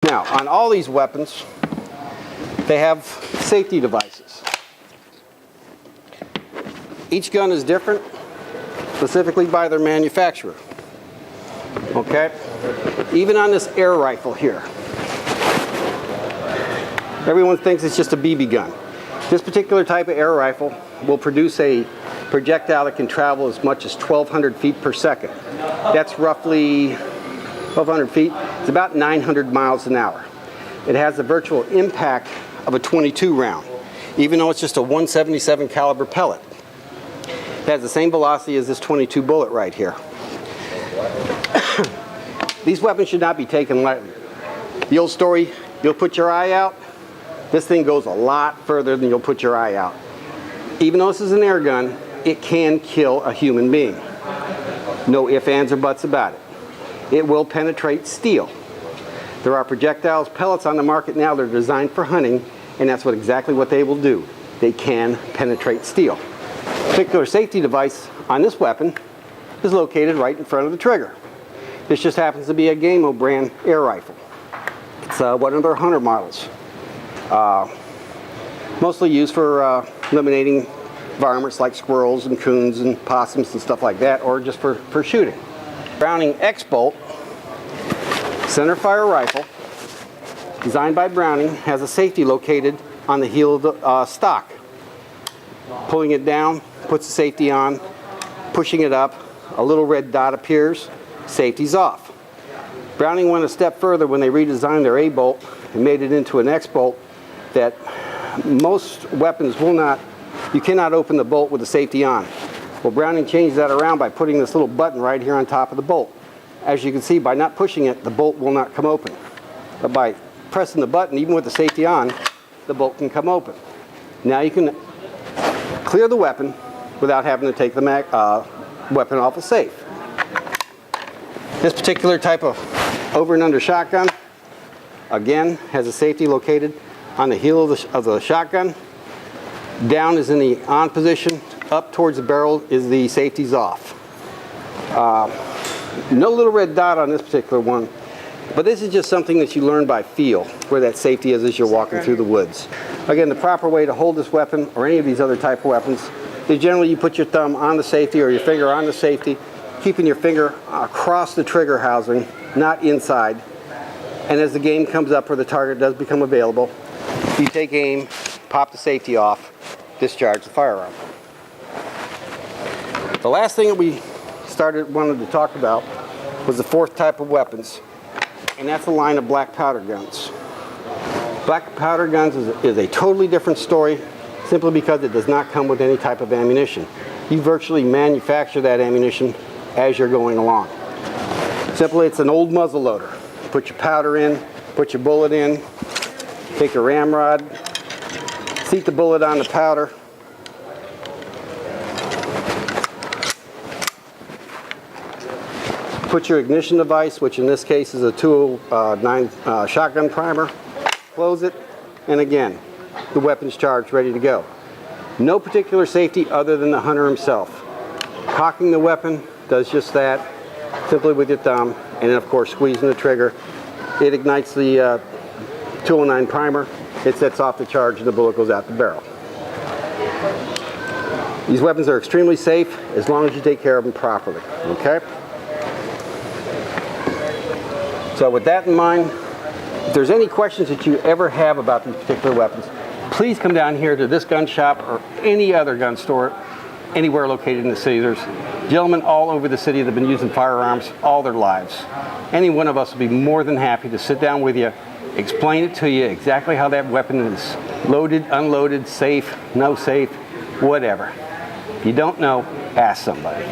Now, on all these weapons, they have safety devices. Each gun is different, specifically by their manufacturer. Okay? Even on this air rifle here, everyone thinks it's just a BB gun. This particular type of air rifle will produce a projectile that can travel as much as 1,200 feet per second. That's roughly 1,200 feet. It's about 900 miles an hour. It has the virtual impact of a .22 round, even though it's just a .177 caliber pellet. It has the same velocity as this .22 bullet right here. These weapons should not be taken lightly. The old story, you'll put your eye out. This thing goes a lot further than you'll put your eye out. Even though this is an air gun, it can kill a human being. No ifs, ands, or buts about it. It will penetrate steel. There are projectiles, pellets on the market now that are designed for hunting, and that's exactly what they will do. They can penetrate steel. The particular safety device on this weapon is located right in front of the trigger. This just happens to be a Gamo brand air rifle. It's one of their hunter models. Mostly used for eliminating varmints like squirrels and coons and possums and stuff like that, or just for shooting. Browning X-Bolt centerfire rifle, designed by Browning, has a safety located on the heel of the stock. Pulling it down puts the safety on, pushing it up, a little red dot appears, safety's off. Browning went a step further when they redesigned their A-bolt and made it into an X-bolt that most weapons will not, you cannot open the bolt with the safety on. Well, Browning changed that around by putting this little button right here on top of the bolt. As you can see, by not pushing it, the bolt will not come open. But by pressing the button, even with the safety on, the bolt can come open. Now you can clear the weapon without having to take the weapon off a safe. This particular type of over and under shotgun, again, has a safety located on the heel of the shotgun. Down is in the on position, up towards the barrel is the safety's off. No little red dot on this particular one, but this is just something that you learn by feel, where that safety is as you're walking through the woods. Again, the proper way to hold this weapon, or any of these other type of weapons, is generally you put your thumb on the safety or your finger on the safety, keeping your finger across the trigger housing, not inside. And as the game comes up or the target does become available, you take aim, pop the safety off, discharge the firearm. The last thing that we wanted to talk about was the fourth type of weapons, and that's the line of black powder guns. Black powder guns is a totally different story, simply because it does not come with any type of ammunition. You virtually manufacture that ammunition as you're going along. Simply, it's an old muzzle loader. Put your powder in, put your bullet in, take a ramrod, seat the bullet on the powder, put your ignition device, which in this case is a 209 shotgun primer, close it, and again, the weapon's charged, ready to go. No particular safety other than the hunter himself. Cocking the weapon does just that, simply with your thumb, and then of course squeezing the trigger. It ignites the 209 primer, it sets off the charge, and the bullet goes out the barrel. These weapons are extremely safe as long as you take care of them properly, okay? So with that in mind, if there's any questions that you ever have about these particular weapons, please come down here to this gun shop or any other gun store anywhere located in the city. There's gentlemen all over the city that have been using firearms all their lives. Any one of us will be more than happy to sit down with you, explain it to you exactly how that weapon is loaded, unloaded, safe, no safe, whatever. If you don't know, ask somebody.